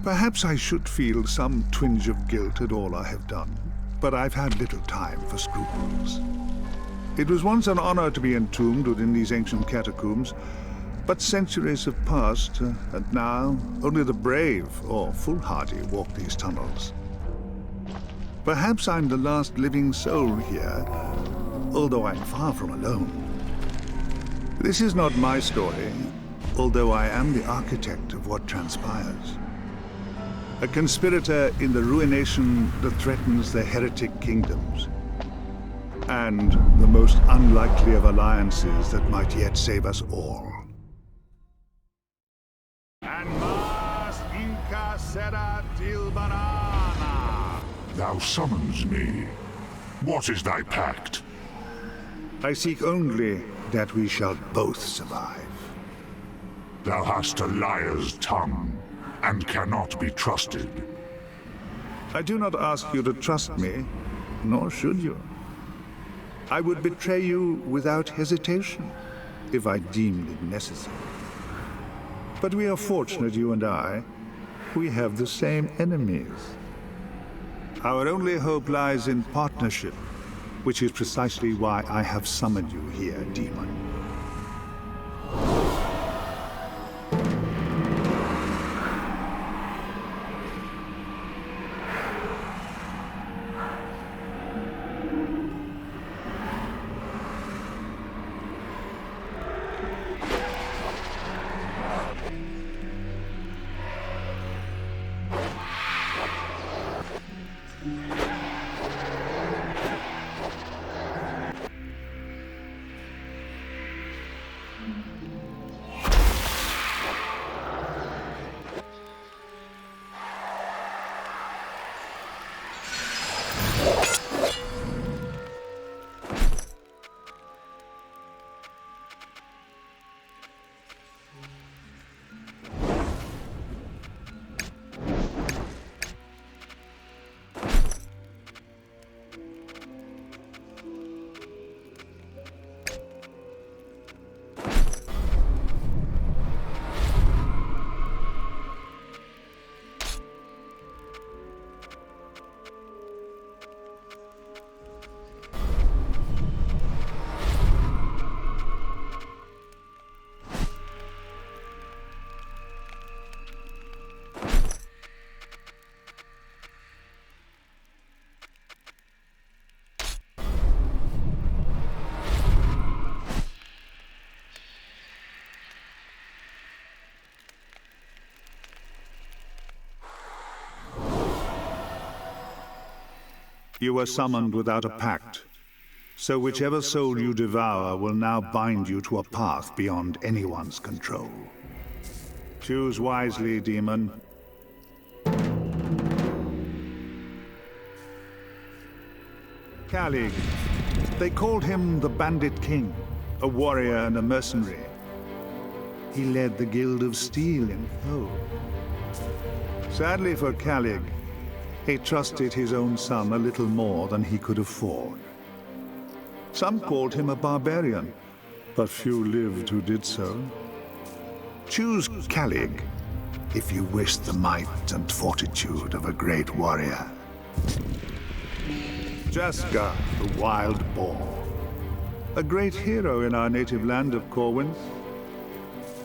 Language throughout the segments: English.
Perhaps I should feel some twinge of guilt at all I have done, but I've had little time for scruples. It was once an honor to be entombed within these ancient catacombs, but centuries have passed, and now only the brave or foolhardy walk these tunnels. Perhaps I'm the last living soul here, although I'm far from alone. This is not my story, although I am the architect of what transpires. A conspirator in the ruination that threatens the heretic kingdoms, and the most unlikely of alliances that might yet save us all. And mas inca sera til banana. Thou summons me. What is thy pact? I seek only that we shall both survive. Thou hast a liar's tongue, and cannot be trusted. I do not ask you to trust me, nor should you. I would betray you without hesitation, if I deemed it necessary. But we are fortunate, you and I. We have the same enemies. Our only hope lies in partnership, which is precisely why I have summoned you here, demon. You were summoned without a pact, so whichever soul you devour will now bind you to a path beyond anyone's control. Choose wisely, demon. Calig. They called him the Bandit King, a warrior and a mercenary. He led the Guild of Steel in Foe. Sadly for Calig, he trusted his own son a little more than he could afford. Some called him a barbarian, but few lived who did so. Choose Calig if you wish the might and fortitude of a great warrior. Jaska, the wild boar. A great hero in our native land of Corwin.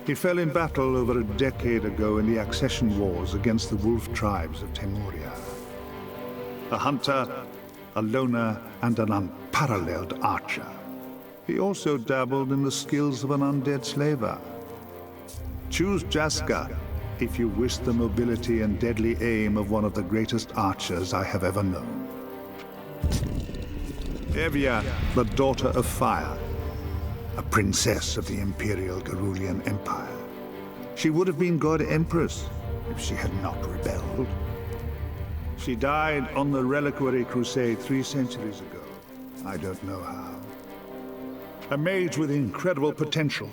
He fell in battle over a decade ago in the accession wars against the wolf tribes of Temuria. A hunter, a loner, and an unparalleled archer. He also dabbled in the skills of an undead slaver. Choose Jaska if you wish the mobility and deadly aim of one of the greatest archers I have ever known. Evia, the Daughter of Fire, a princess of the Imperial Garulian Empire. She would have been God Empress if she had not rebelled. She died on the Reliquary Crusade 3 centuries ago. I don't know how. A mage with incredible potential.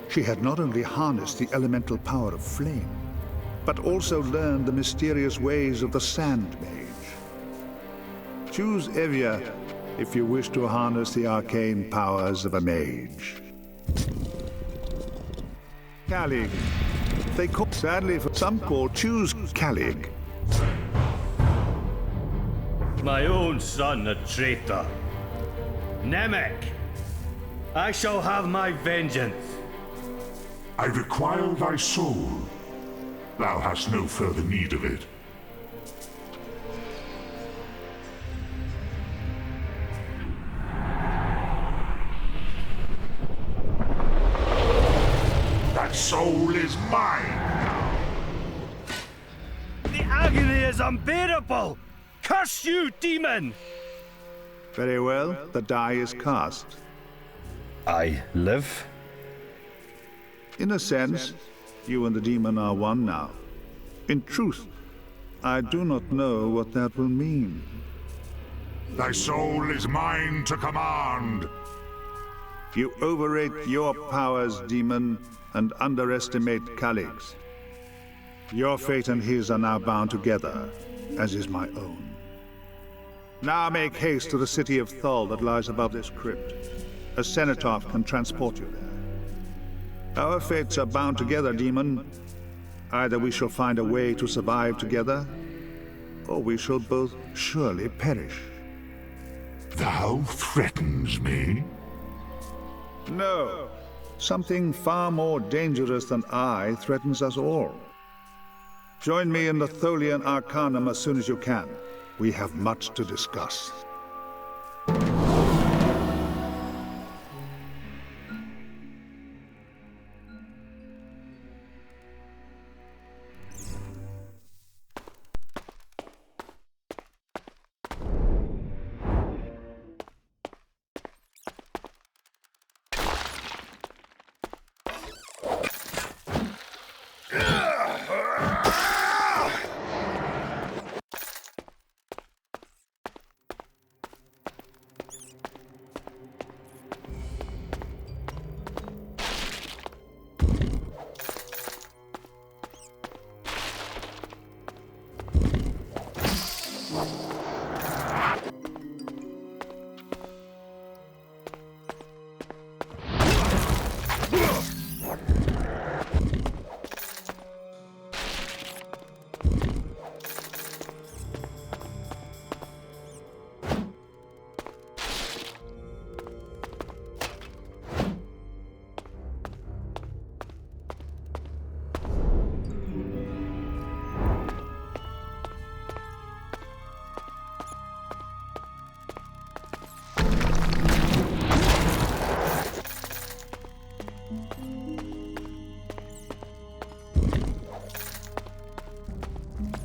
She had not only harnessed the elemental power of flame, but also learned the mysterious ways of the Sand Mage. Choose Evia if you wish to harness the arcane powers of a mage. Calig, They call, sadly for some call, choose Calig. My own son a traitor. Nemec, I shall have my vengeance. I require thy soul. Thou hast no further need of it. That soul is mine now. The agony is unbearable! Curse you, demon! Very well, the die is cast. I live? In a sense, you and the demon are one now. In truth, I do not know what that will mean. Thy soul is mine to command. You overrate your powers, demon, and underestimate Calig's. Your fate and his are now bound together, as is my own. Now make haste to the city of Thul that lies above this crypt. A cenotaph can transport you there. Our fates are bound together, demon. Either we shall find a way to survive together, or we shall both surely perish. Thou threatens me? No. Something far more dangerous than I threatens us all. Join me in the Tholian Arcanum as soon as you can. We have much to discuss.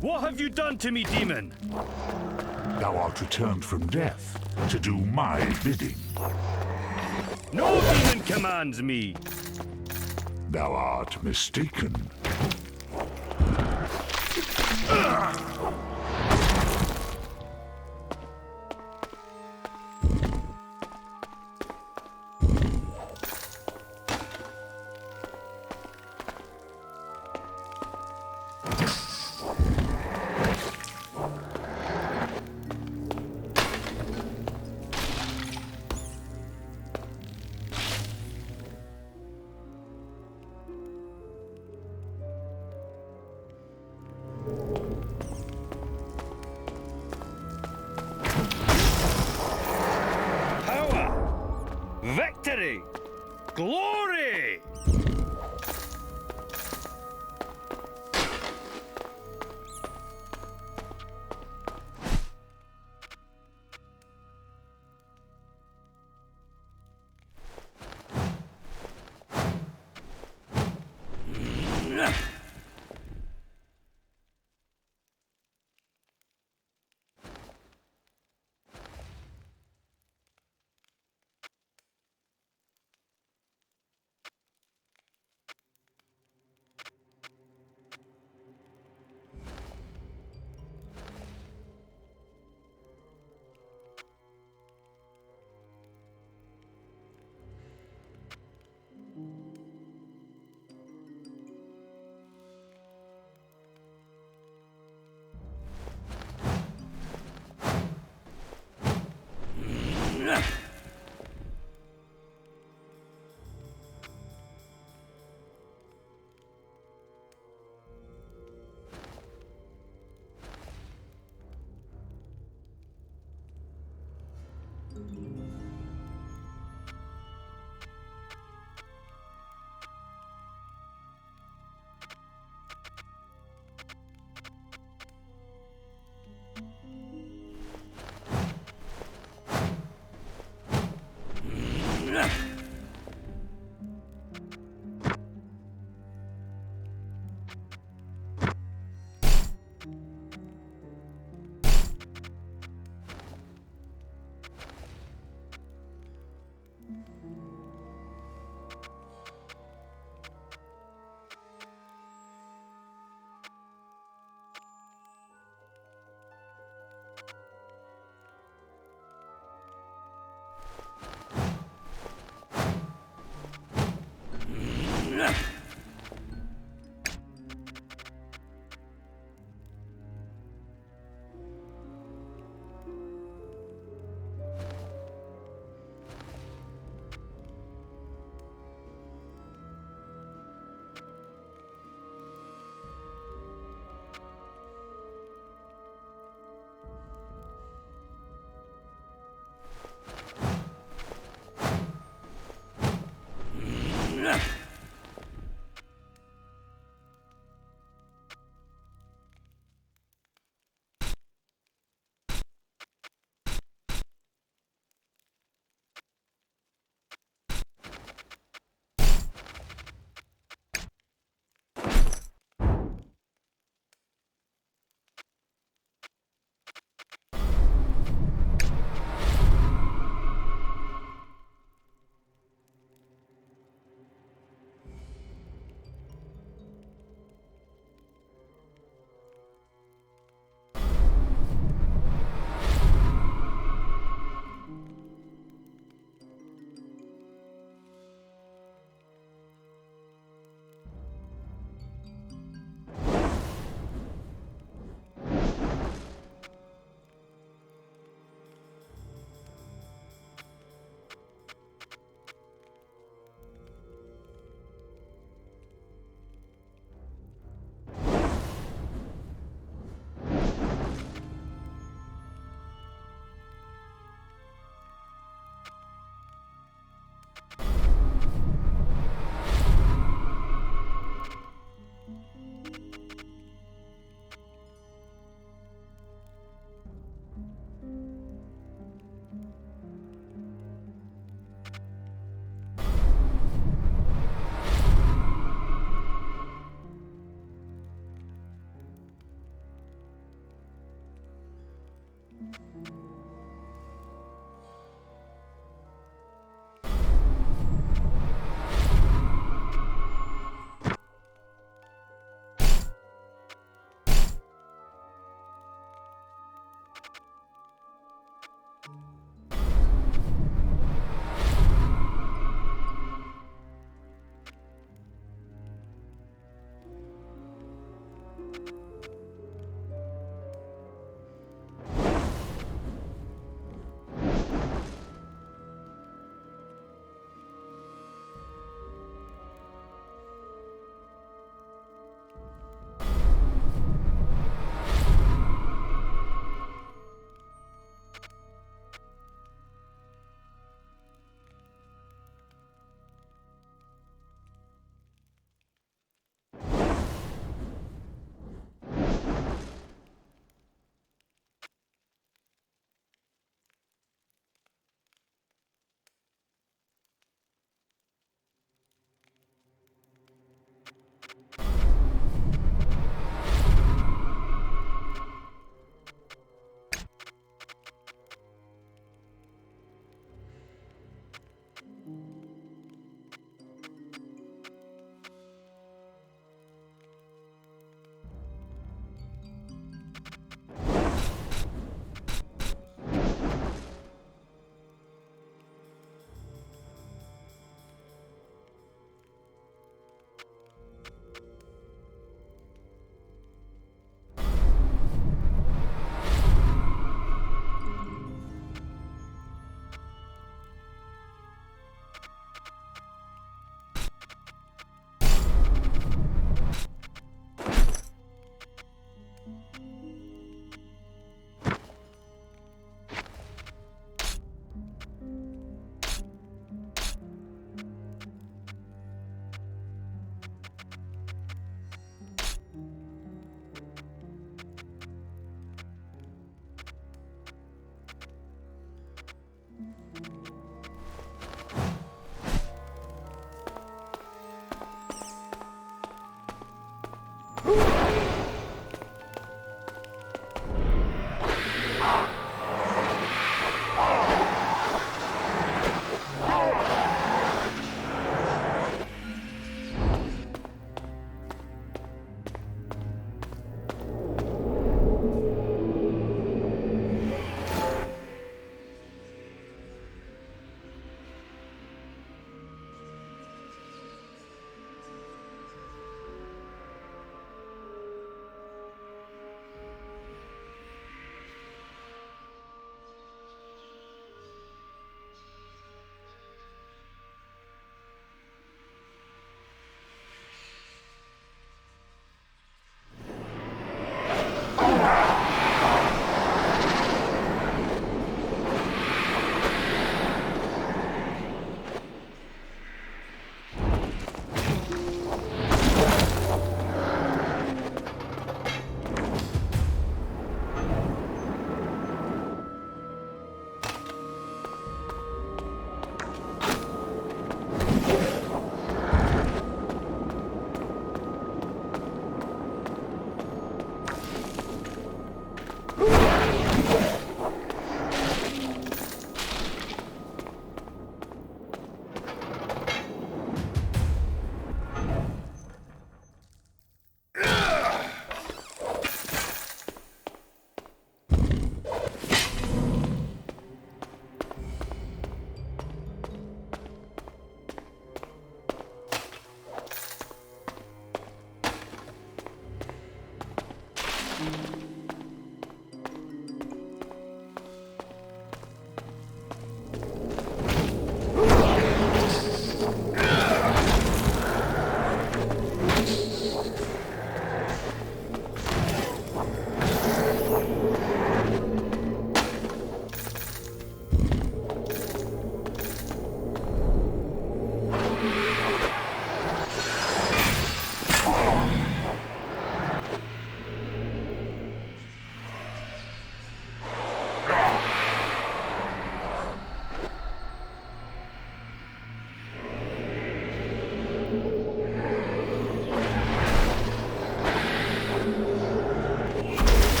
What have you done to me, demon? Thou art returned from death to do my bidding. No demon commands me! Thou art mistaken. Victory! Glory!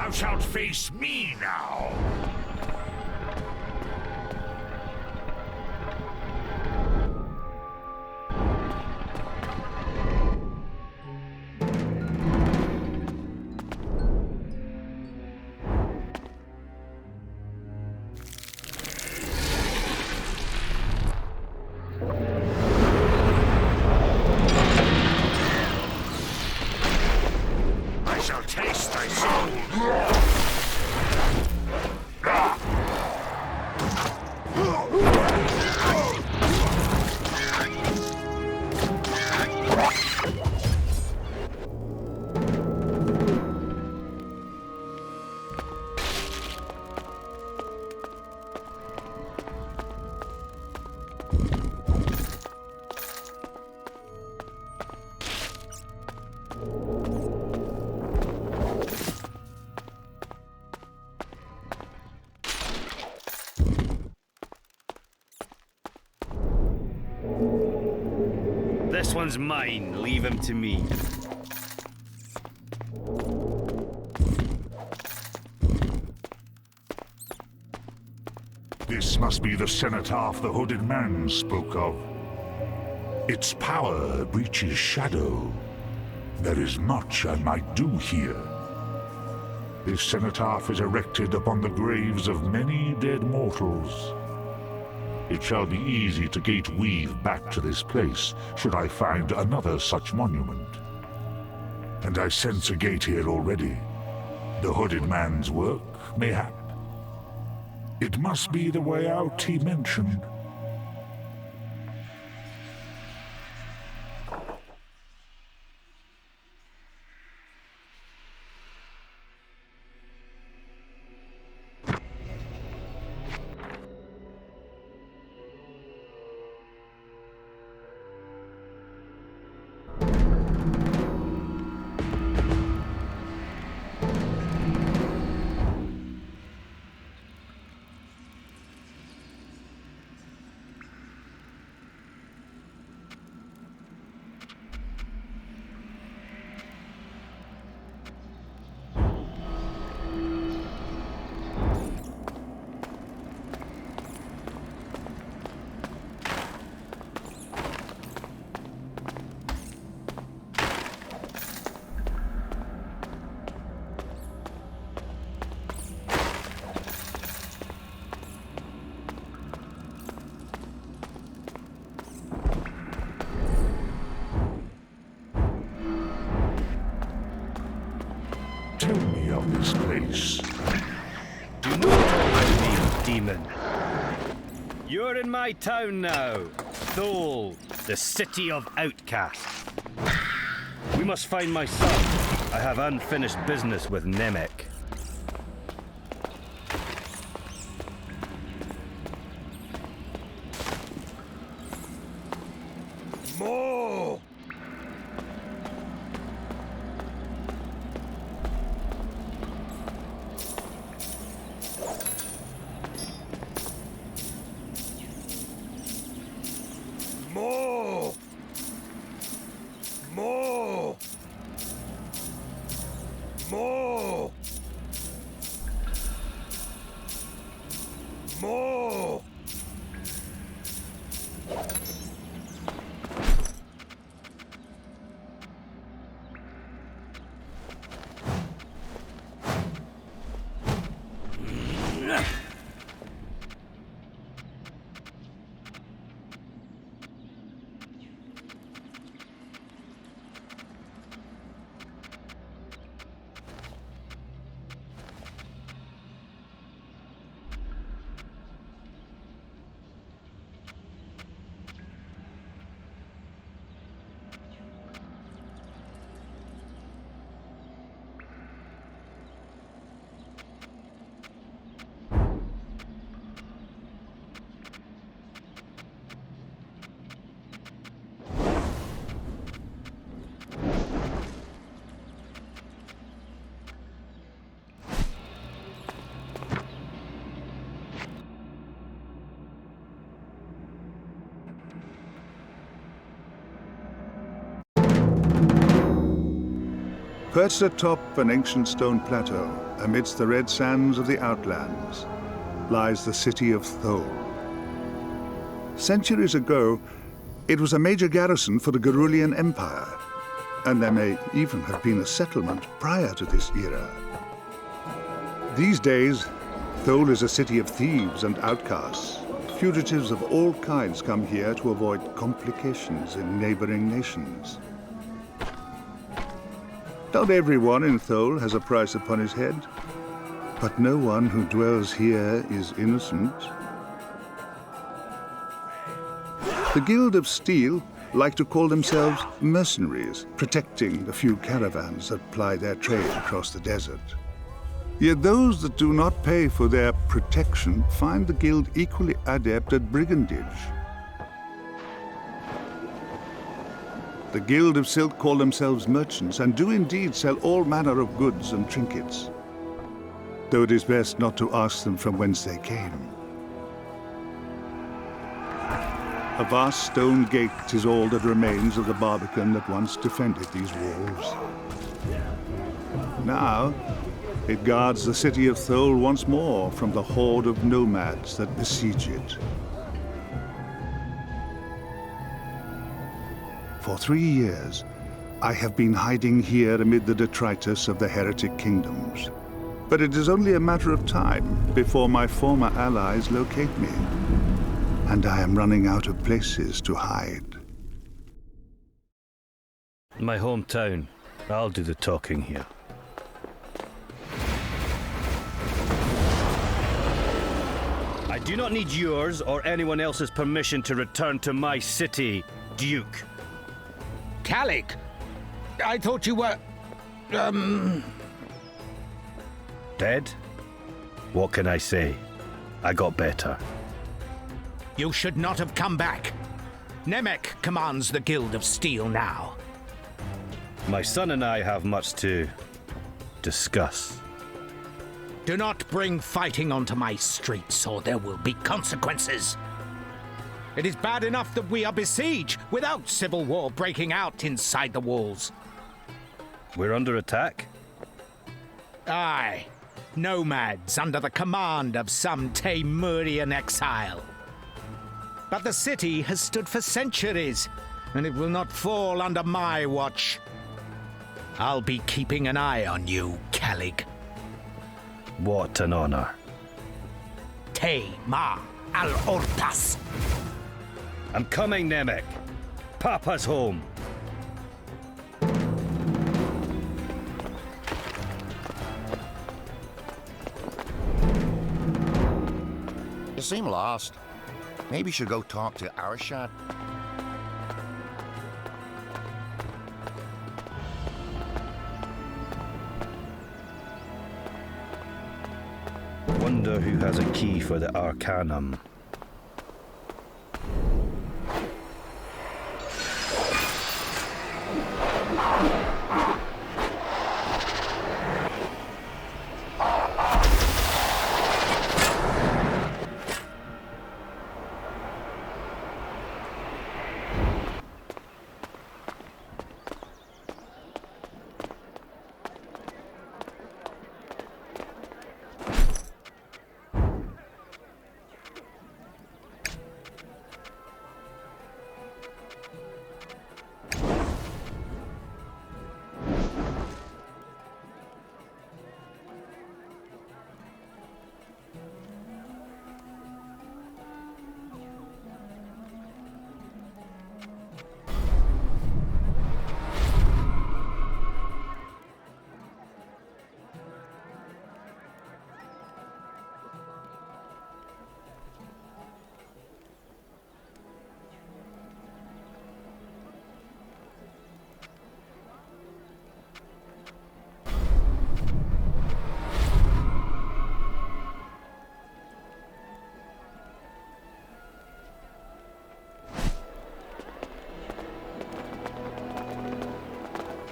Thou shalt face me now! I shall taste thy soul! This one's mine. Leave him to me. must be the cenotaph the hooded man spoke of. Its power breaches shadow. There is much I might do here. This cenotaph is erected upon the graves of many dead mortals. It shall be easy to gate-weave back to this place, should I find another such monument. And I sense a gate here already. The hooded man's work, mayhap. It must be the way out he mentioned. Tell me of this place. Do not torment me, demon. You're in my town now, Thole, the city of outcasts. We must find my son. I have unfinished business with Nemec. More! More! More! More! More! Perched atop an ancient stone plateau, amidst the red sands of the Outlands, lies the city of Thole. Centuries ago, it was a major garrison for the Gerulian Empire, and there may even have been a settlement prior to this era. These days, Thole is a city of thieves and outcasts. Fugitives of all kinds come here to avoid complications in neighboring nations. Not everyone in Thole has a price upon his head, but no one who dwells here is innocent. The Guild of Steel like to call themselves mercenaries, protecting the few caravans that ply their trade across the desert. Yet those that do not pay for their protection find the Guild equally adept at brigandage. The Guild of Silk call themselves merchants and do indeed sell all manner of goods and trinkets, though it is best not to ask them from whence they came. A vast stone gate is all that remains of the barbican that once defended these walls. Now, It guards the city of Thole once more from the horde of nomads that besiege it. For 3 years, I have been hiding here amid the detritus of the heretic kingdoms. But it is only a matter of time before my former allies locate me. And I am running out of places to hide. My hometown. I'll do the talking here. I do not need yours or anyone else's permission to return to my city, Duke. Calic, I thought you were... Dead? What can I say? I got better. You should not have come back. Nemec commands the Guild of Steel now. My son and I have much to discuss. Do not bring fighting onto my streets, or there will be consequences. It is bad enough that we are besieged without civil war breaking out inside the walls. We're under attack? Aye. Nomads under the command of some Taimurian exile. But the city has stood for centuries, and it will not fall under my watch. I'll be keeping an eye on you, Calic. What an honor. Te-ma al-Ortas. I'm coming, Nemec. Papa's home. You seem lost. Maybe you should go talk to Urshak. Wonder who has a key for the Arcanum.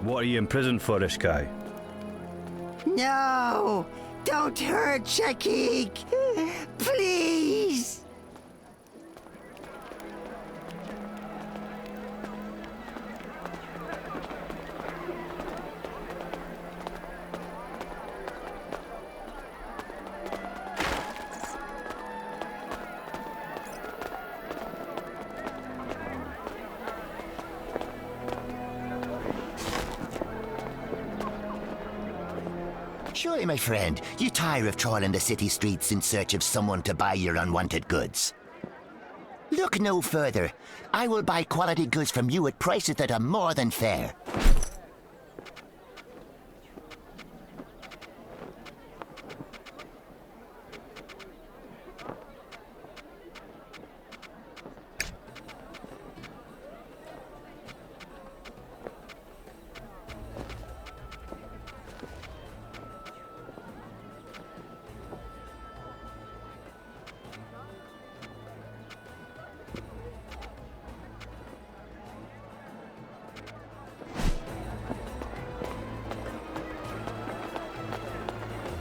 What are you in prison for, Urshak? No! Don't hurt Shakik! Please! Surely, my friend, you tire of trawling the city streets in search of someone to buy your unwanted goods. Look no further. I will buy quality goods from you at prices that are more than fair.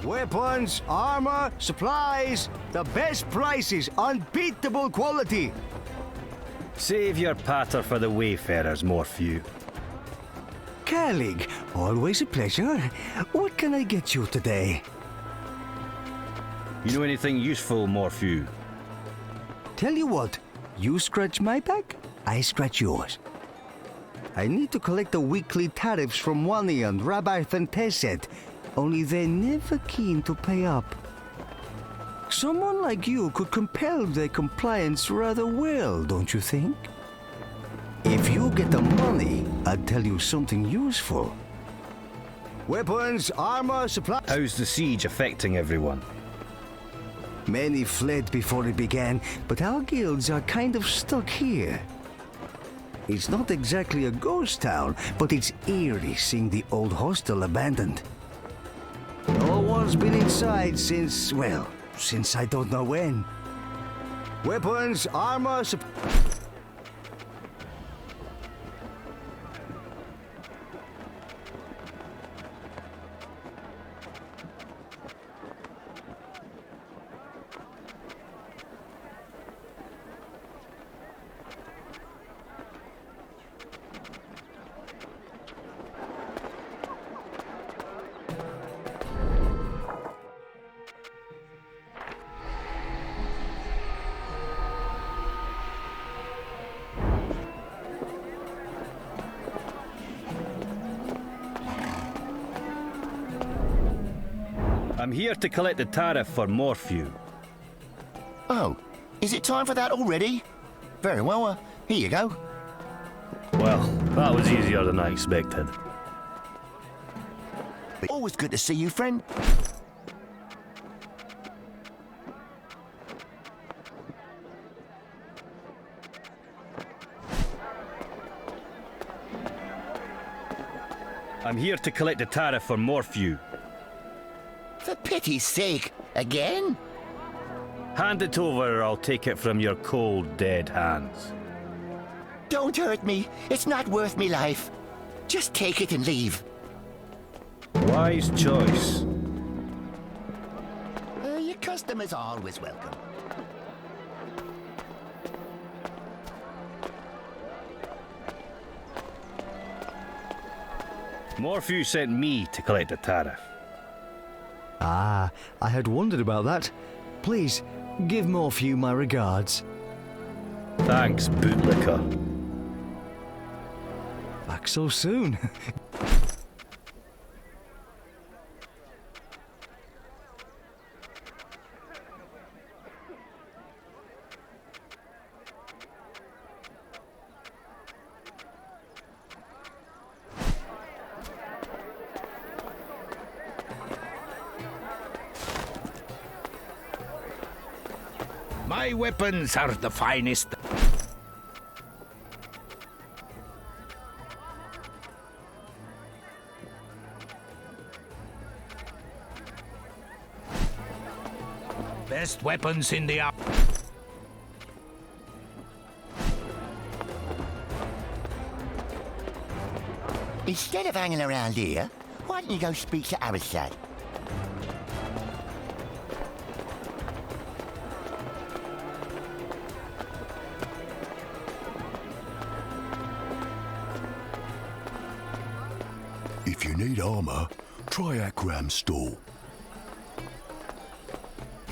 Weapons, armor, supplies, the best prices, unbeatable quality. Save your patter for the wayfarers, more few. colleague. Always a pleasure. What can I get you today? You know anything useful, Morphew? Tell you what, you scratch my back, I scratch yours. I need to collect the weekly tariffs from Wani and Rabbi Thantesset, only they're never keen to pay up. Someone like you could compel their compliance rather well, don't you think? If you get the money, I'll tell you something useful. Weapons, armor, supplies. How's the siege affecting everyone? Many fled before it began, but our guilds are kind of stuck here. It's not exactly a ghost town, but it's eerie seeing the old hostel abandoned. No one's been inside since, well, since I don't know when. Weapons, armor, I'm here to collect the tariff for Morphew. Oh, is it time for that already? Very well, here you go. Well, that was easier than I expected. Always good to see you, friend. I'm here to collect the tariff for Morphew. For pity's sake, again? Hand it over or I'll take it from your cold, dead hands. Don't hurt me. It's not worth me life. Just take it and leave. Wise choice. Your customers are always welcome. Morphew sent me to collect the tariff. Ah, I had wondered about that. Please, give Morphew my regards. Thanks, bootlicker. Back so soon. My weapons are the finest. Best weapons in the army. Instead of hanging around here, why don't you go speak to Urshak? If you need armor, try Akram's stall.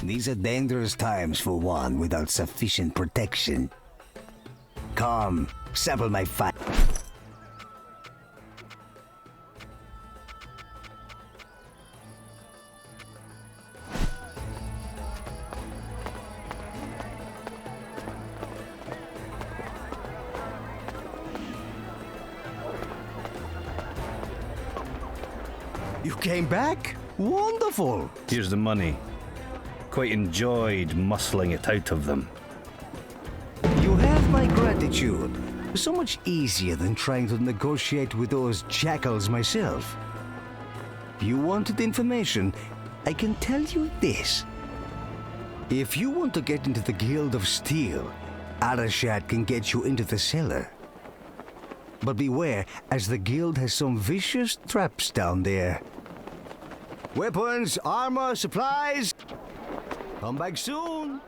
These are dangerous times for one without sufficient protection. Come, sample my fight. You came back? Wonderful! Here's the money. Quite enjoyed muscling it out of them. You have my gratitude. So much easier than trying to negotiate with those jackals myself. You wanted information? I can tell you this. If you want to get into the Guild of Steel, Urshak can get you into the cellar. But beware, as the guild has some vicious traps down there. Weapons, armor, supplies. Come back soon.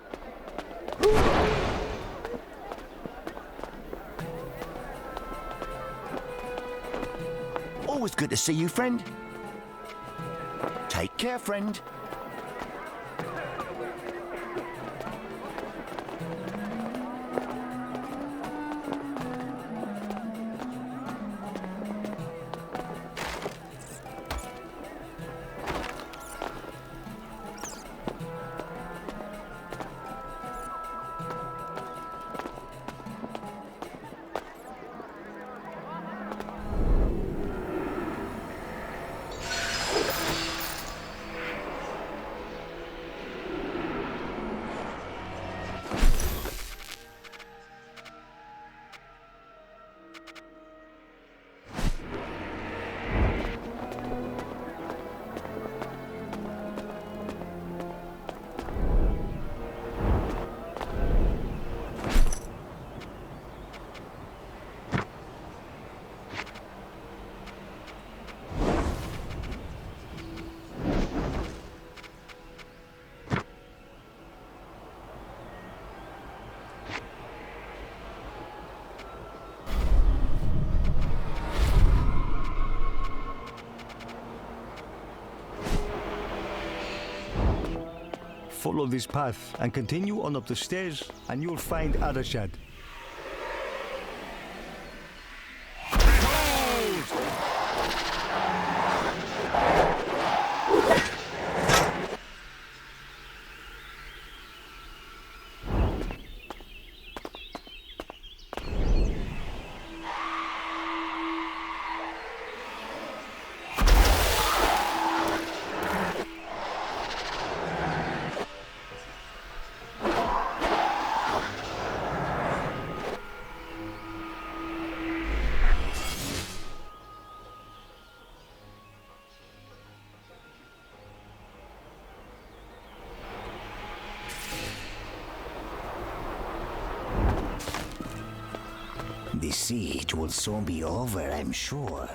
Always good to see you, friend. Take care, friend. Follow this path and continue on up the stairs, and you'll find Urshak. The siege will soon be over, I'm sure.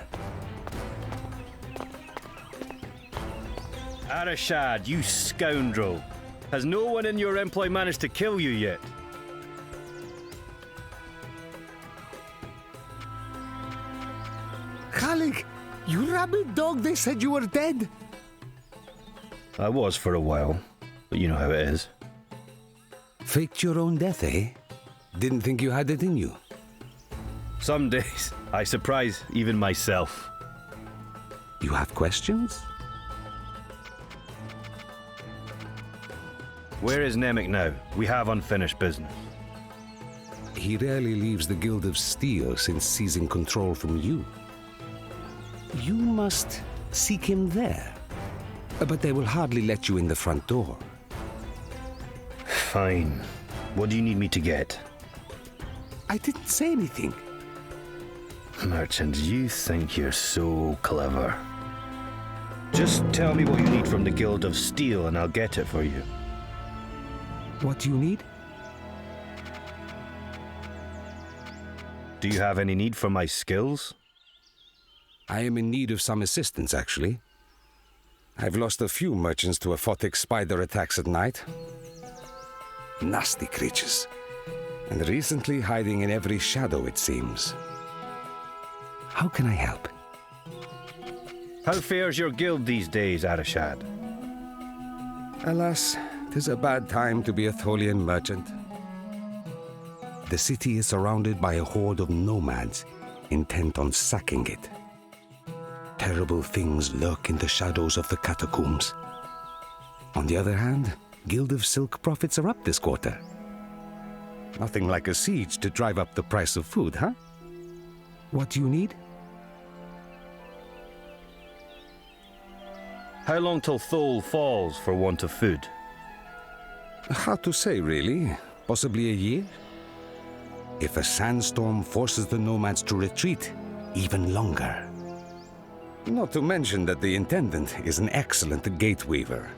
Urshak, you scoundrel! Has no one in your employ managed to kill you yet? Khalik, you rabid dog, they said you were dead. I was for a while, but you know how it is. Faked your own death, eh? Didn't think you had it in you. Some days, I surprise even myself. You have questions? Where is Nemec now? We have unfinished business. He rarely leaves the Guild of Steel since seizing control from you. You must seek him there. But they will hardly let you in the front door. Fine. What do you need me to get? I didn't say anything. Merchant, you think you're so clever. Just tell me what you need from the Guild of Steel and I'll get it for you. What do you need? Do you have any need for my skills? I am in need of some assistance, actually. I've lost a few merchants to aphotic spider attacks at night. Nasty creatures. And recently hiding in every shadow, it seems. How can I help? How fares your guild these days, Urshak? Alas, 'tis a bad time to be a Tholian merchant. The city is surrounded by a horde of nomads, intent on sacking it. Terrible things lurk in the shadows of the catacombs. On the other hand, Guild of Silk profits are up this quarter. Nothing like a siege to drive up the price of food, huh? What do you need? How long till Thol falls for want of food? Hard to say, really. Possibly a year? If a sandstorm forces the nomads to retreat, even longer. Not to mention that the Intendant is an excellent gate weaver.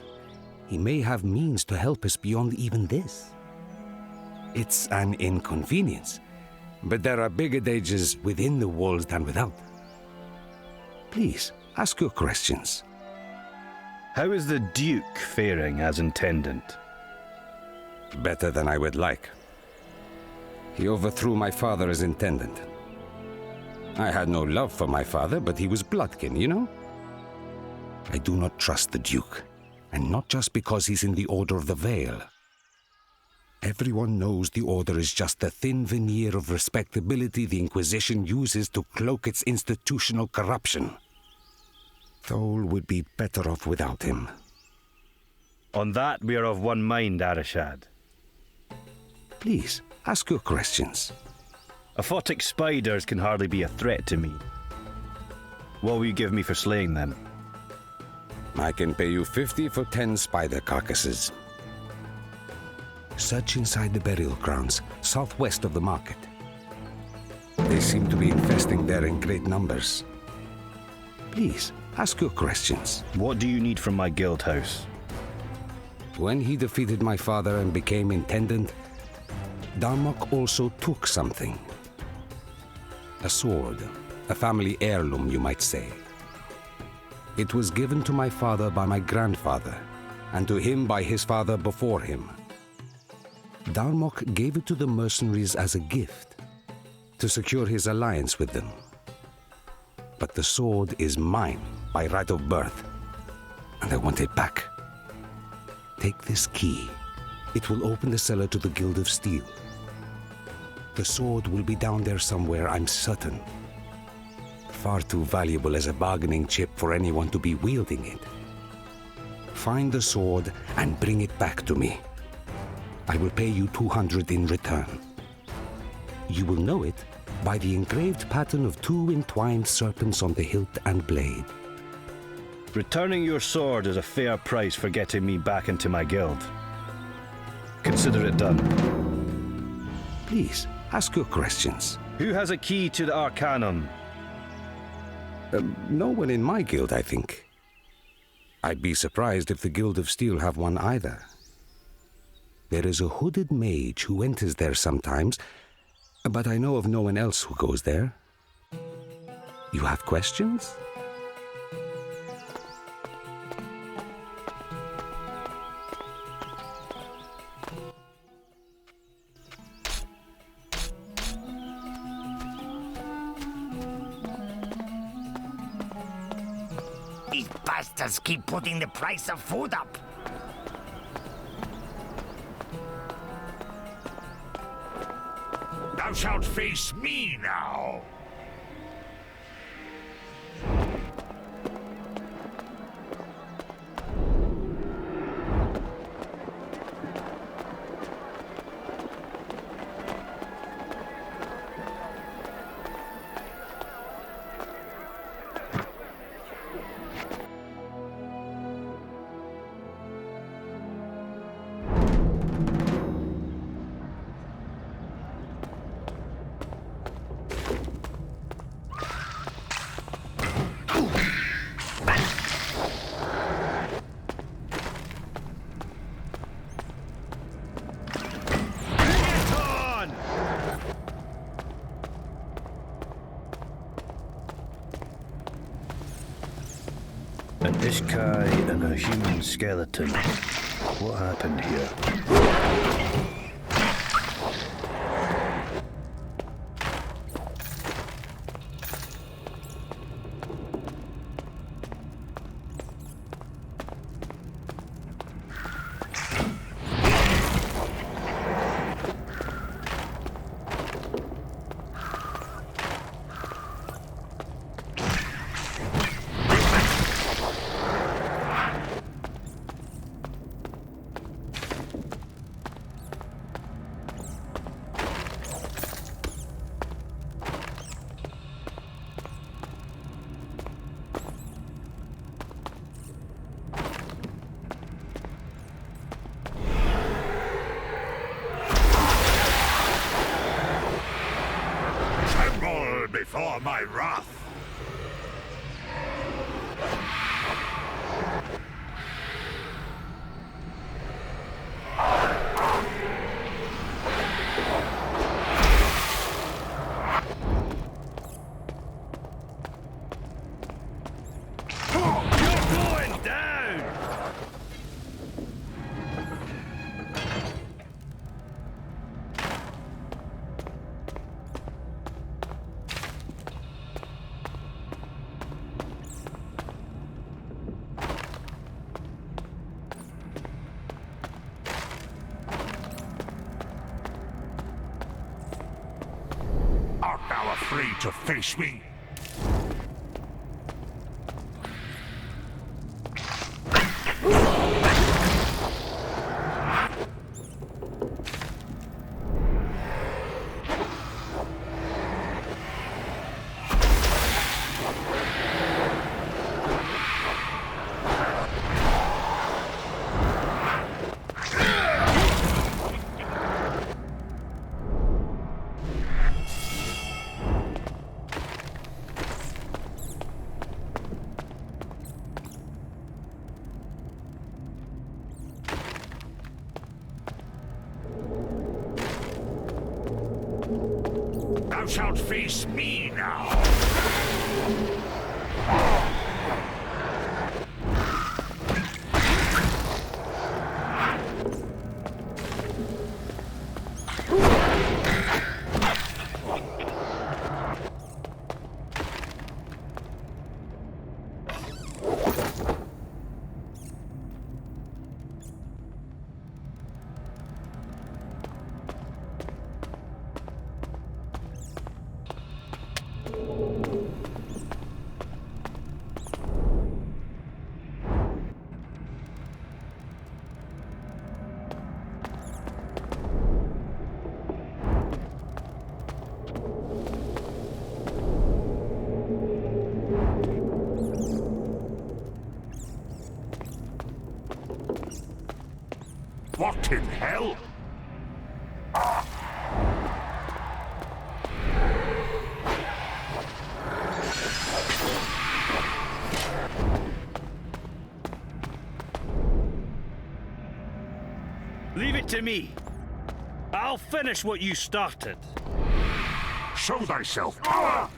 He may have means to help us beyond even this. It's an inconvenience, but there are bigger dangers within the walls than without. Please, ask your questions. How is the Duke faring as Intendant? Better than I would like. He overthrew my father as Intendant. I had no love for my father, but he was bloodkin, you know? I do not trust the Duke, and not just because he's in the Order of the Veil. Everyone knows the Order is just the thin veneer of respectability the Inquisition uses to cloak its institutional corruption. Thole would be better off without him. On that, we are of one mind, Arishad. Please, ask your questions. Aphotic spiders can hardly be a threat to me. What will you give me for slaying them? I can pay you 50 for 10 spider carcasses. Search inside the burial grounds, southwest of the market. They seem to be infesting there in great numbers. Please, ask your questions. What do you need from my guild house? When he defeated my father and became intendant, Darmok also took something. A sword, a family heirloom, you might say. It was given to my father by my grandfather, and to him by his father before him. Darmok gave it to the mercenaries as a gift, to secure his alliance with them. But the sword is mine by right of birth, and I want it back. Take this key. It will open the cellar to the Guild of Steel. The sword will be down there somewhere, I'm certain. Far too valuable as a bargaining chip for anyone to be wielding it. Find the sword and bring it back to me. I will pay you 200 in return. You will know it by the engraved pattern of 2 entwined serpents on the hilt and blade. Returning your sword is a fair price for getting me back into my guild. Consider it done. Please, ask your questions. Who has a key to the Arcanum? No one in my guild, I think. I'd be surprised if the Guild of Steel have one either. There is a hooded mage who enters there sometimes, but I know of no one else who goes there. You have questions? These bastards keep putting the price of food up. Thou shalt face me now. An Ishkai and a human skeleton. What happened here? Before my wrath. You're going down! to face me? Thou shalt face me now! What in hell? Leave it to me. I'll finish what you started. Show thyself power!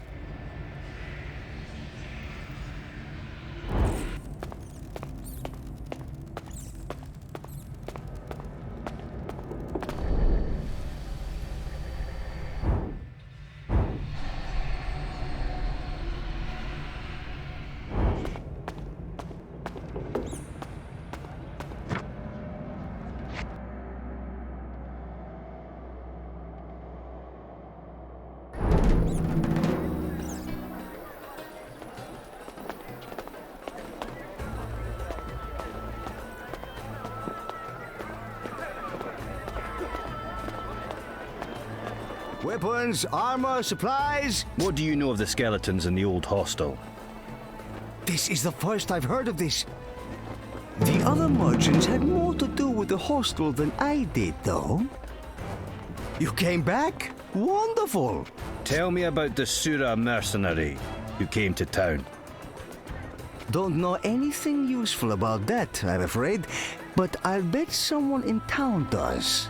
Weapons, armor, supplies. What do you know of the skeletons in the old hostel? This is the first I've heard of this. The other merchants had more to do with the hostel than I did, though. You came back? Wonderful. Tell me about the Sura mercenary who came to town. Don't know anything useful about that, I'm afraid, but I'll bet someone in town does.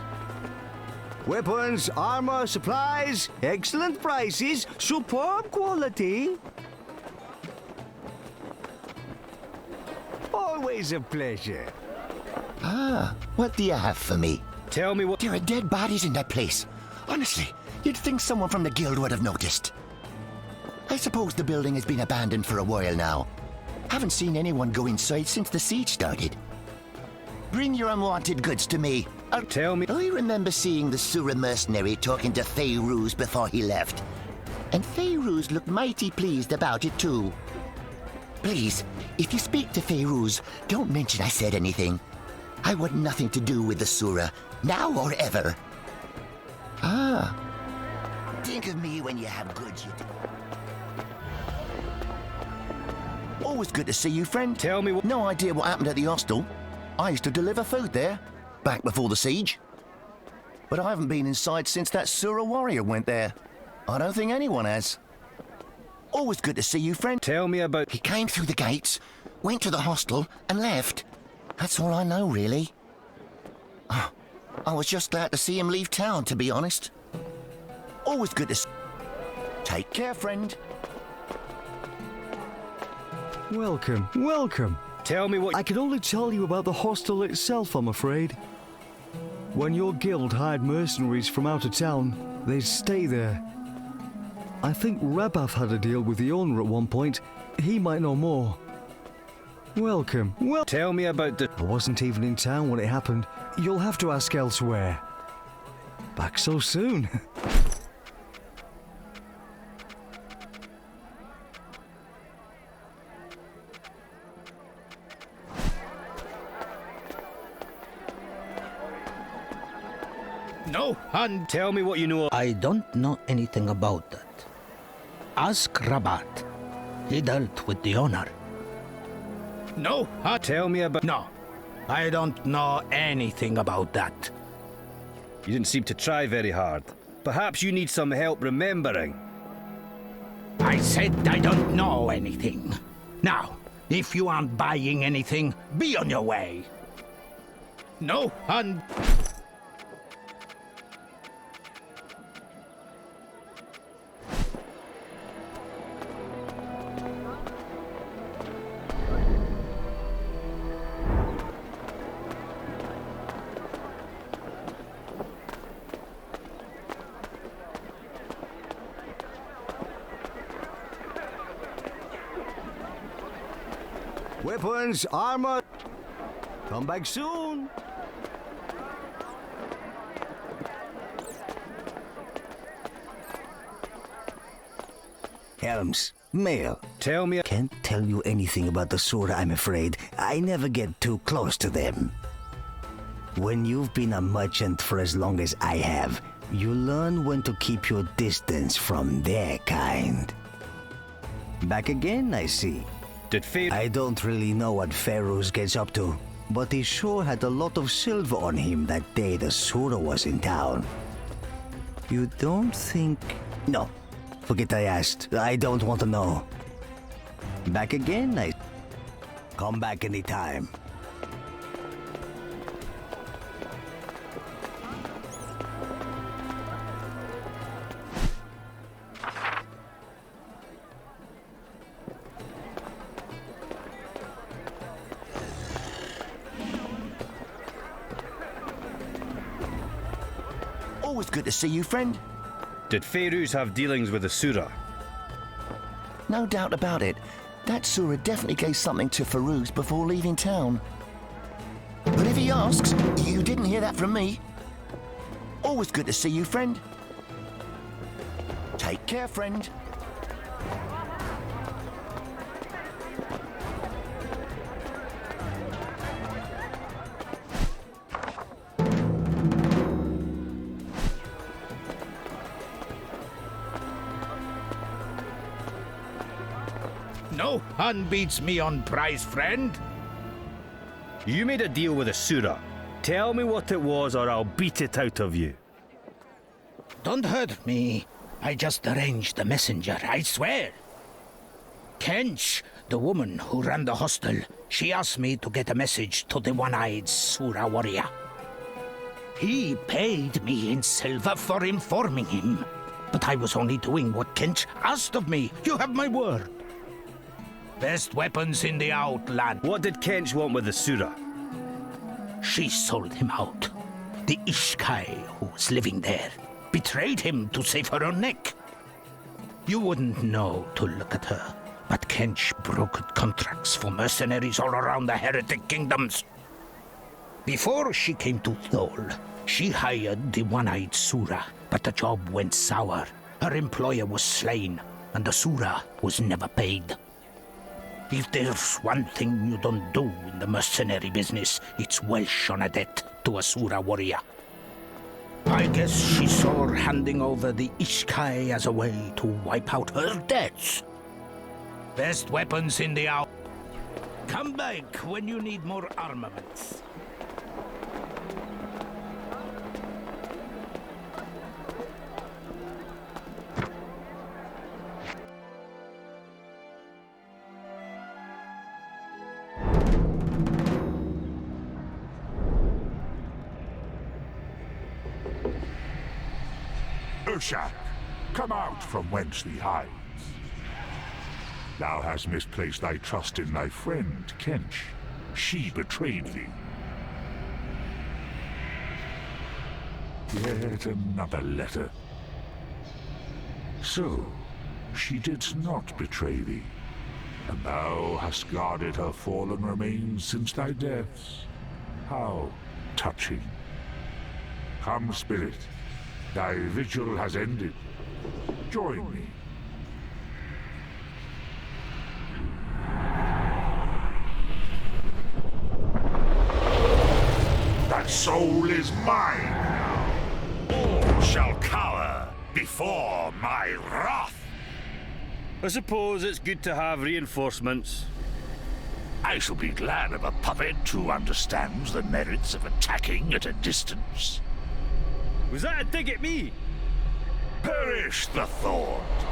Weapons, armor, supplies, excellent prices, superb quality. Always a pleasure. Ah, what do you have for me? Tell me what... There are dead bodies in that place. Honestly, you'd think someone from the guild would have noticed. I suppose the building has been abandoned for a while now. Haven't seen anyone go inside since the siege started. Bring your unwanted goods to me. Tell me... I remember seeing the Sura mercenary talking to Feyruz before he left. And Feyruz looked mighty pleased about it too. Please, if you speak to Feyruz, don't mention I said anything. I want nothing to do with the Sura, now or ever. Ah. Think of me when you have goods, Always good to see you, friend. Tell me what... No idea what happened at the hostel. I used to deliver food there, back before the siege. But I haven't been inside since that Sura warrior went there. I don't think anyone has. Always good to see you, friend. Tell me about... He came through the gates, went to the hostel, and left. That's all I know, really. Oh, I was just glad to see him leave town, to be honest. Always good to... Take care, friend. Welcome, welcome. Tell me what... I can only tell you about the hostel itself, I'm afraid. When your guild hired mercenaries from out of town, they'd stay there. I think Rabath had a deal with the owner at one point. He might know more. Welcome. Well, tell me about the... I wasn't even in town when it happened. You'll have to ask elsewhere. Back so soon. No, and Tell me what you know. I don't know anything about that. Ask Rabat. He dealt with the owner. No, Tell me about. no. I don't know anything about that. You didn't seem to try very hard. Perhaps you need some help remembering. I said I don't know anything. Now, if you aren't buying anything, be on your way. No, and... Weapons, armor. Come back soon. Helms, mail. Tell me. Can't tell you anything about the Sura, I'm afraid. I never get too close to them. When you've been a merchant for as long as I have, you learn when to keep your distance from their kind. Back again, I see. Did Faye. I don't really know what Pharaohs gets up to, but he sure had a lot of silver on him that day the Sura was in town. You don't think... No, forget I asked. I don't want to know. Back again, I... Come back anytime. Always good to see you, friend. Did Pharaohs have dealings with the Surah? No doubt about it. That Surah definitely gave something to Farouz before leaving town. But if he asks, you didn't hear that from me. Always good to see you, friend. Take care, friend. No one beats me on price, friend. You made a deal with the Surah. Tell me what it was or I'll beat it out of you. Don't hurt me. I just arranged the messenger, I swear. Kench, the woman who ran the hostel, she asked me to get a message to the one-eyed Surah warrior. He paid me in silver for informing him. But I was only doing what Kench asked of me. You have my word. Best weapons in the outland. What did Kench want with the Surah? She sold him out. The Ishkai, who was living there, betrayed him to save her own neck. You wouldn't know to look at her, but Kench brokered contracts for mercenaries all around the heretic kingdoms. Before she came to Thol, she hired the one-eyed Surah, but the job went sour. Her employer was slain, and the Surah was never paid. If there's one thing you don't do in the mercenary business, it's welsh on a debt to a Surah warrior. I guess she saw handing over the Ishkai as a way to wipe out her debts. Best weapons in the out. Come back when you need more armaments. Urshak, come out from whence thee hides. Thou hast misplaced thy trust in thy friend, Kench. She betrayed thee. Yet another letter. So, she did not betray thee, and thou hast guarded her fallen remains since thy deaths. How touching. Come, spirit. Thy vigil has ended. Join me. That soul is mine now. before my wrath. I suppose it's good to have reinforcements. I shall be glad of a puppet who understands the merits of attacking at a distance. Was that a dig at me? Perish the thought!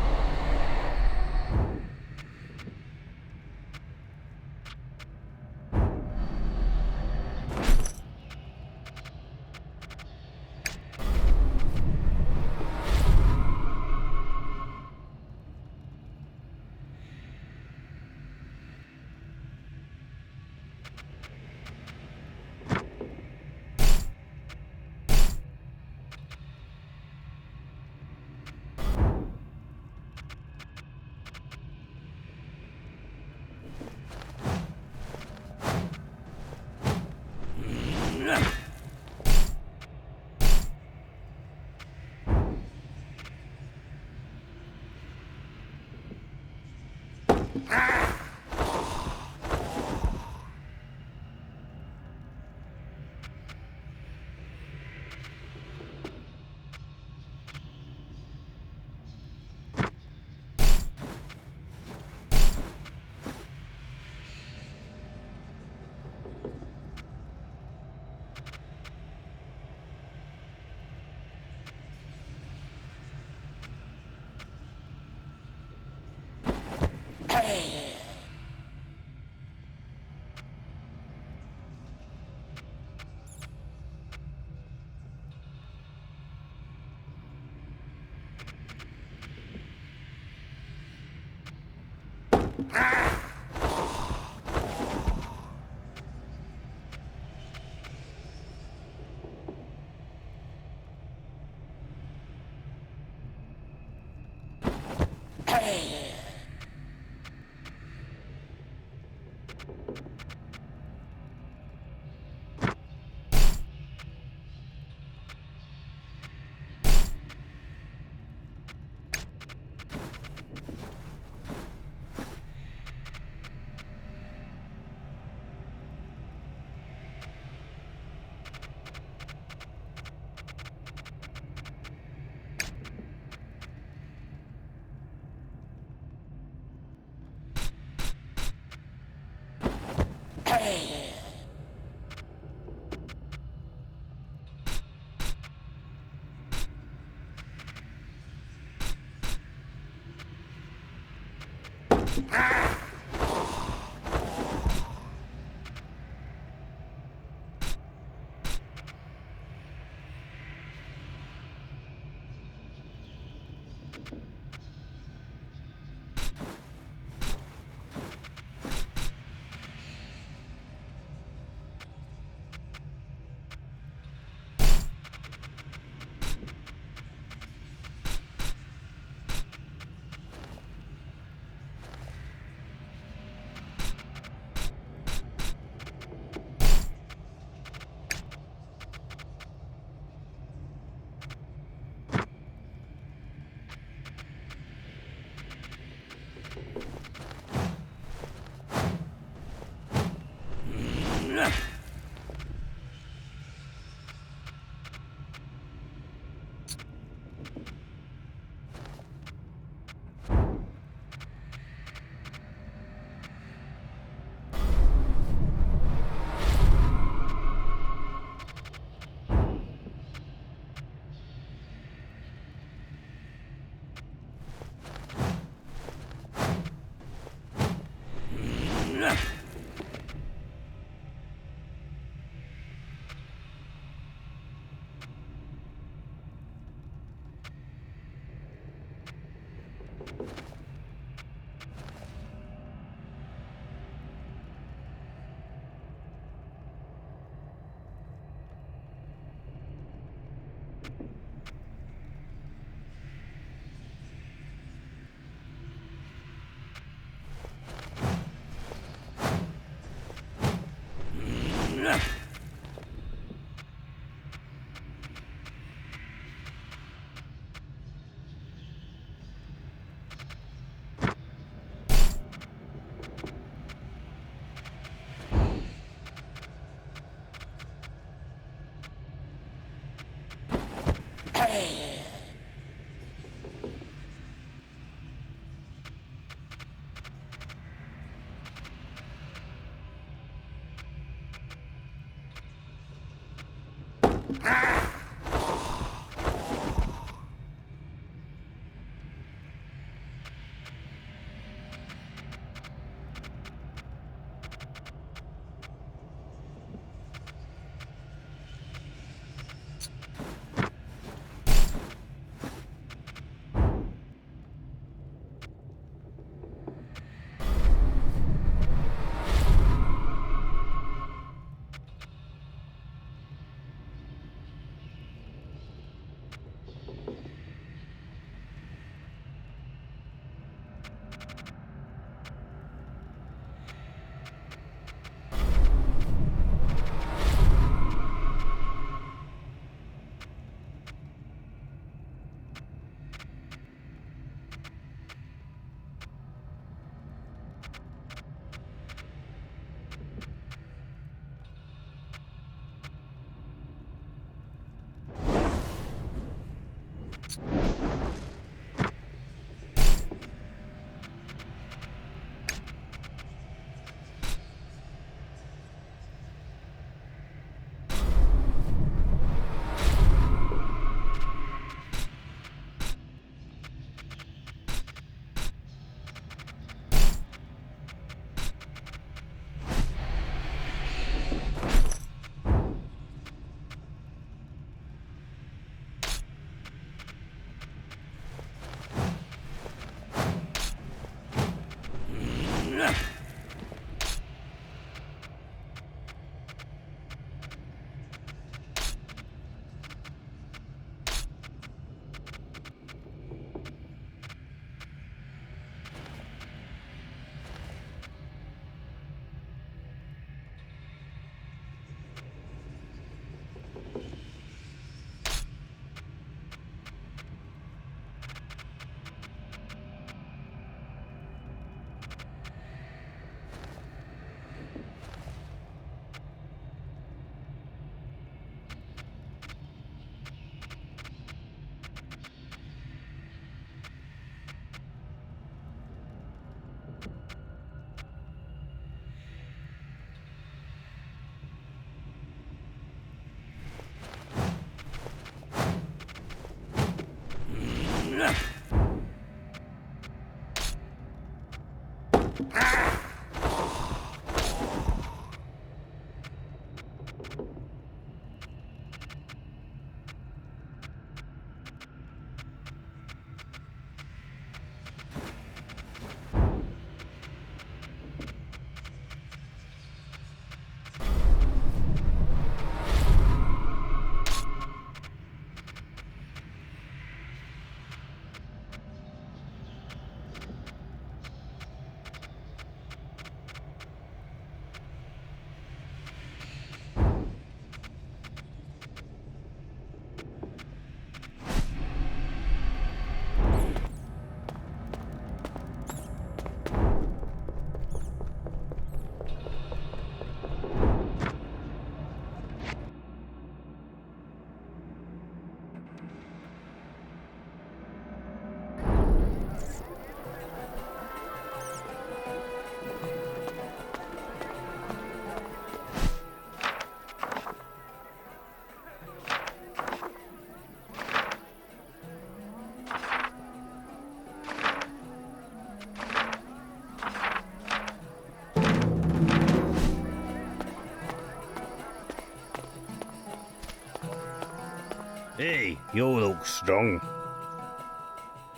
Hey, you look strong.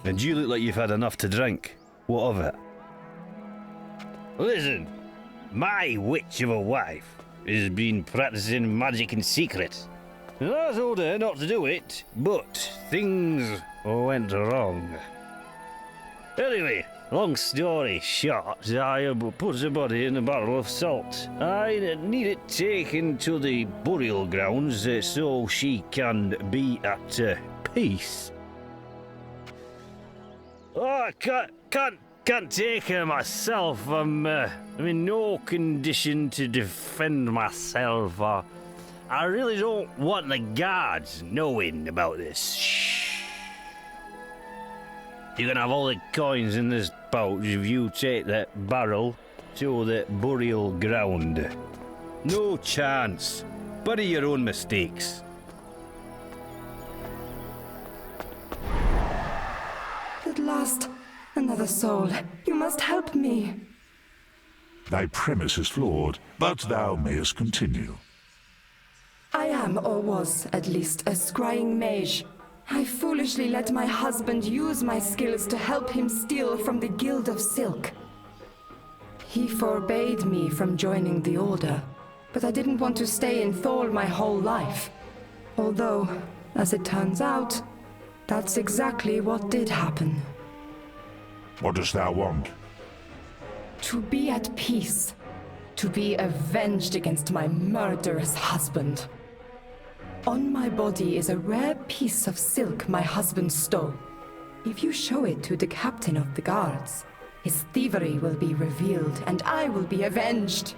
And you look like you've had enough to drink. What of it? Listen, my witch of a wife has been practicing magic in secret. And I told her not to do it, but things went wrong. Anyway, long story short, I put the body in a barrel of salt. I need it taken to the burial grounds so she can be at peace. Oh, I can't take her myself. I'm in no condition to defend myself. I really don't want the guards knowing about this. Shh. You can have all the coins in this pouch if you take that barrel to the burial ground. No chance. Bury your own mistakes. lost. Another soul. You must help me. Thy premise is flawed, but thou mayest continue. I am, or was, at least, a scrying mage. I foolishly let my husband use my skills to help him steal from the Guild of Silk. He forbade me from joining the Order, but I didn't want to stay in Thol my whole life. Although, as it turns out, that's exactly what did happen. What dost thou want? To be at peace. To be avenged against my murderous husband. On my body is a rare piece of silk my husband stole. If you show it to the captain of the guards, his thievery will be revealed and I will be avenged.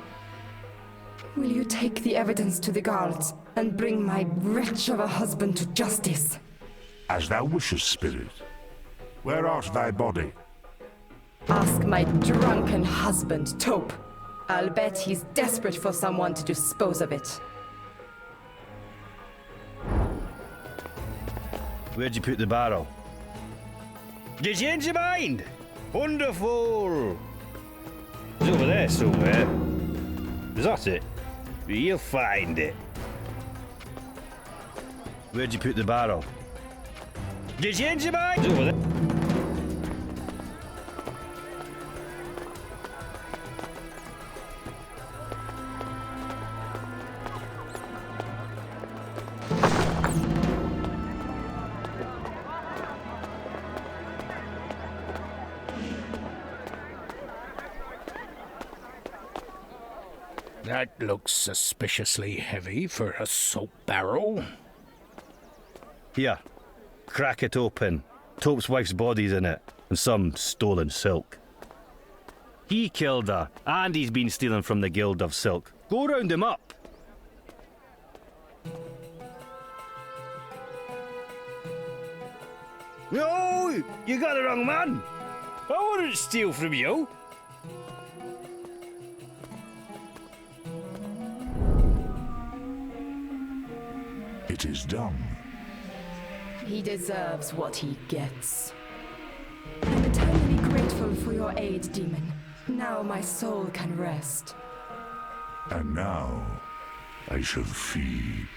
Will you take the evidence to the guards and bring my wretch of a husband to justice? As thou wishest, spirit. Where art thy body? Ask my drunken husband, Taupe. I'll bet he's desperate for someone to dispose of it. Where'd you put the barrel? Did you change your mind? Wonderful! It's over there somewhere. Is that it? You'll find it. Where'd you put the barrel? Did you change your mind? It's over there. That looks suspiciously heavy for a soap barrel. Here, crack it open. Taupe's wife's body's in it, and some stolen silk. He killed her, and he's been stealing from the Guild of Silk. Go round him up. No, you got the wrong man. I wouldn't steal from you. It is done. He deserves what he gets. I'm eternally grateful for your aid, demon. Now my soul can rest. And now, I shall feed.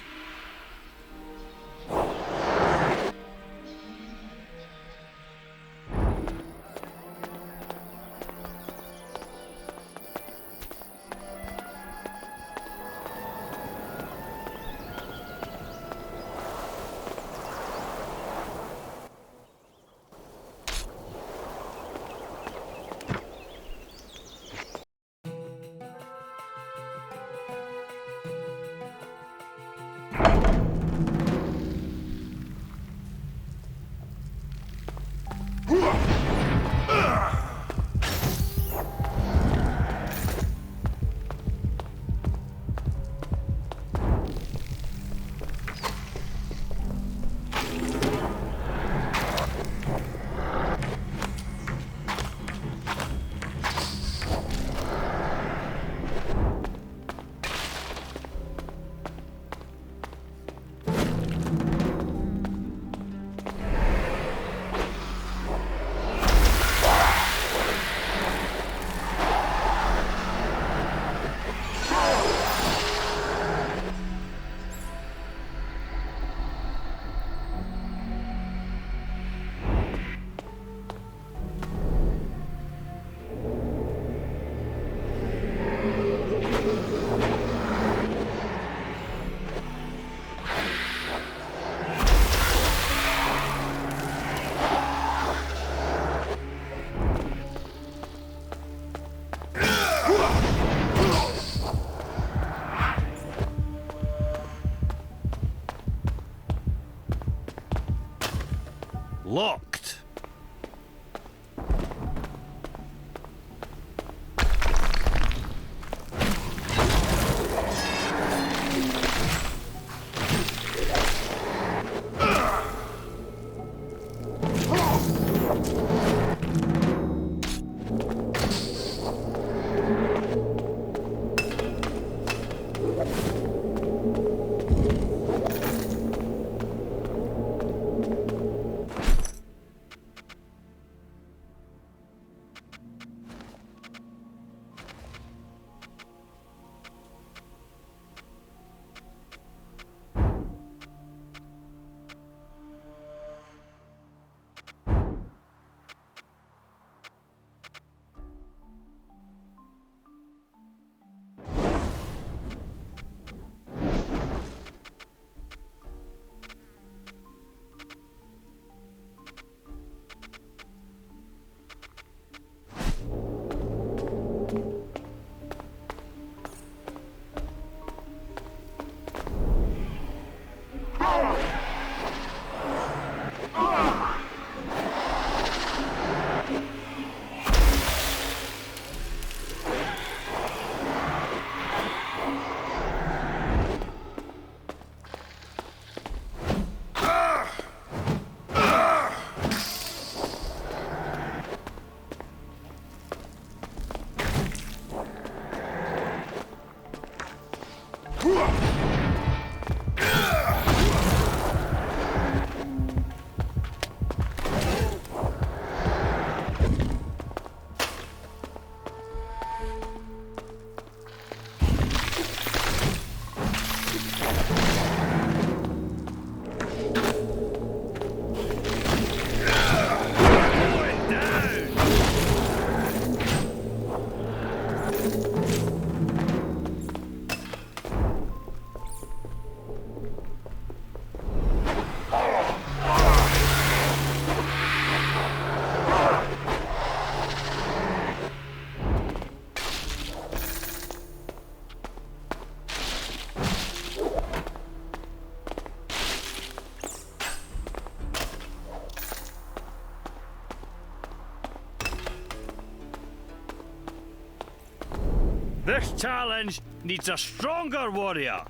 This challenge needs a stronger warrior.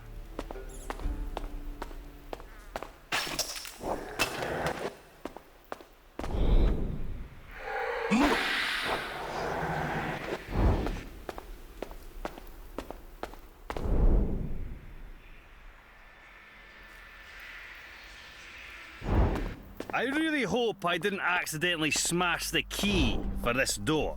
I really hope I didn't accidentally smash the key for this door.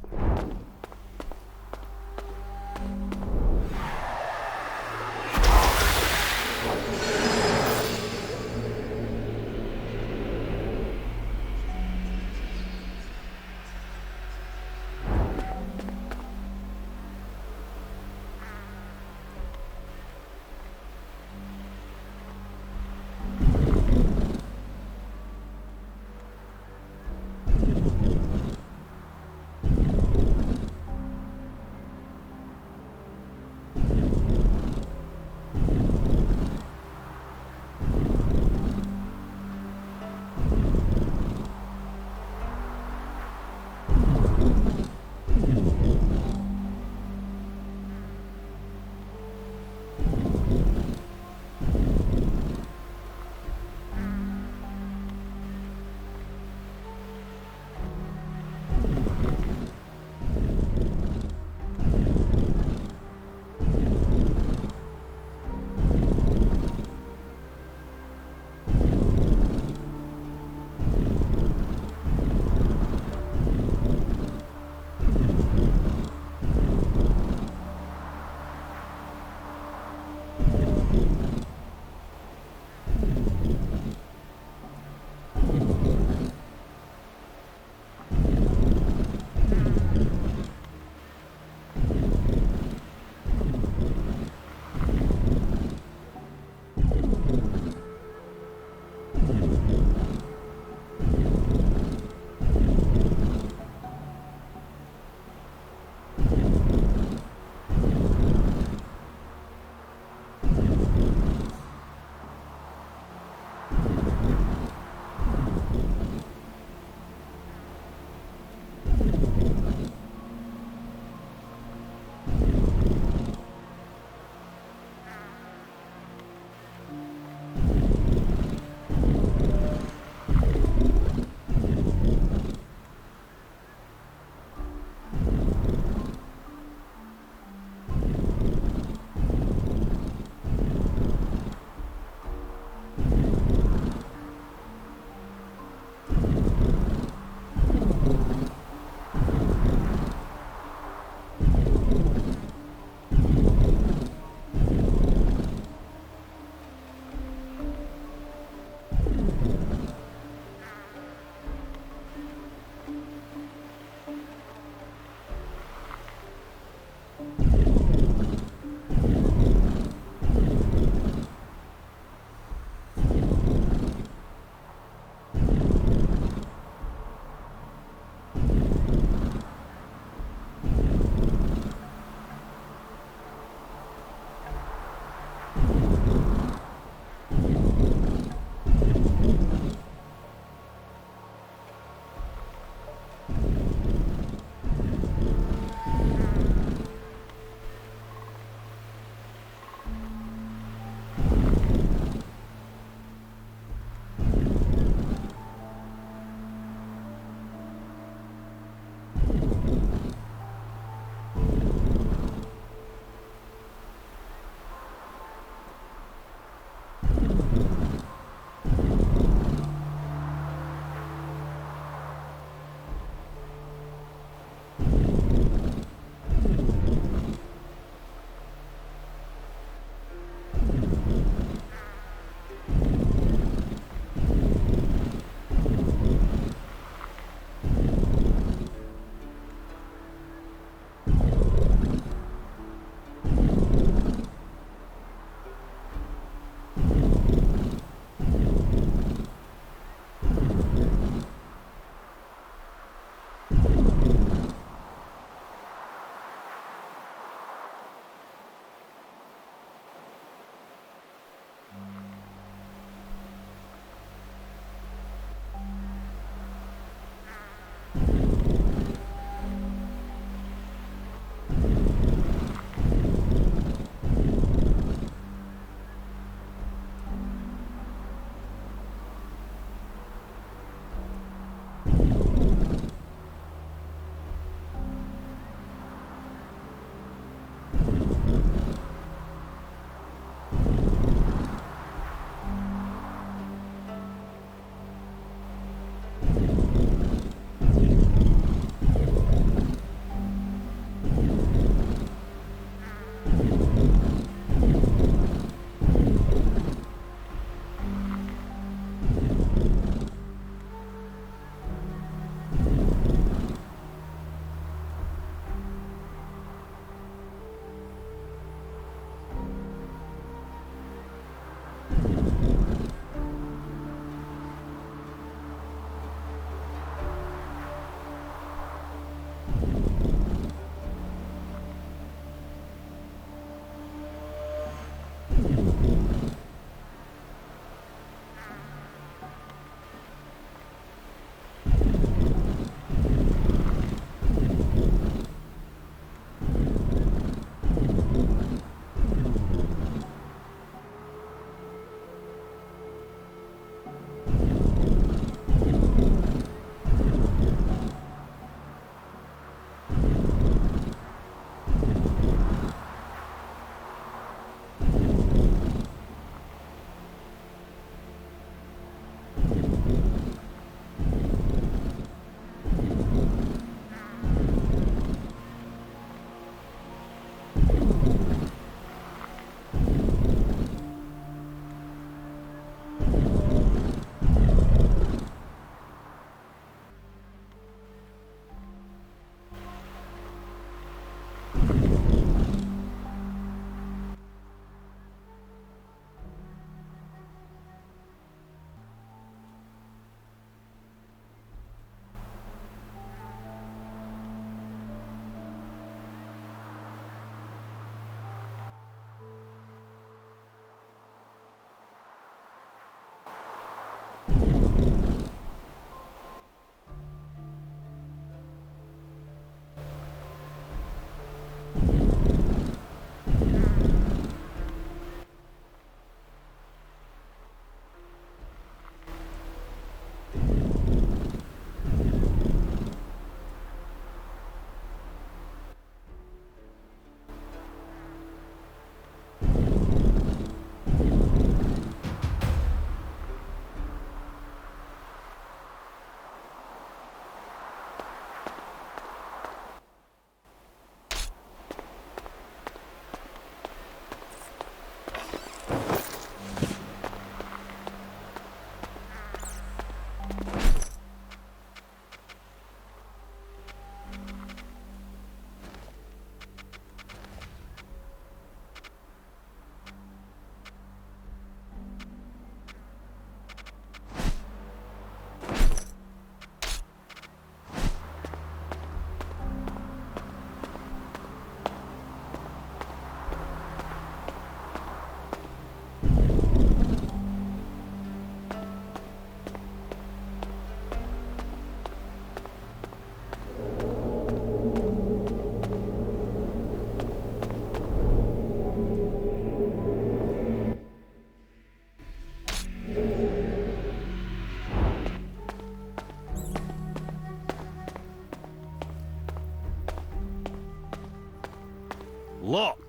Locked.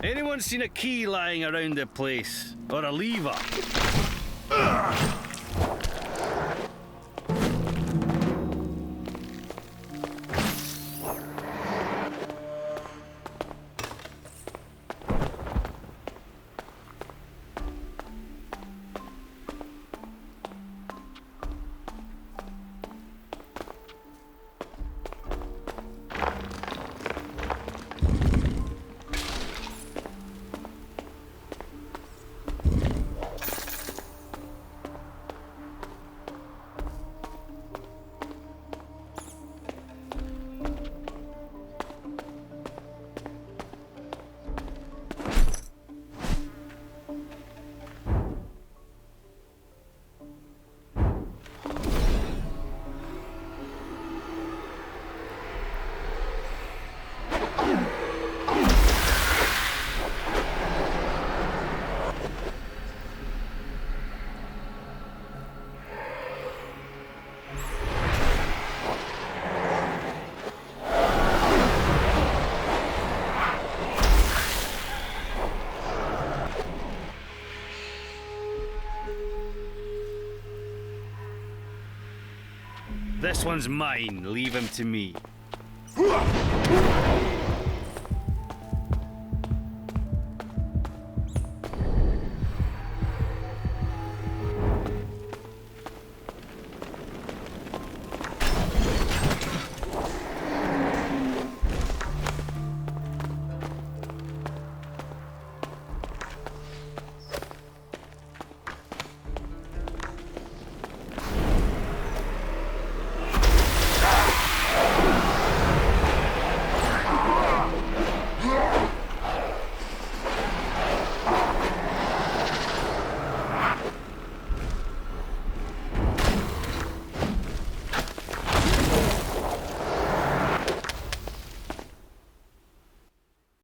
Anyone seen a key lying around the place? Or a lever? This one's mine. Leave him to me.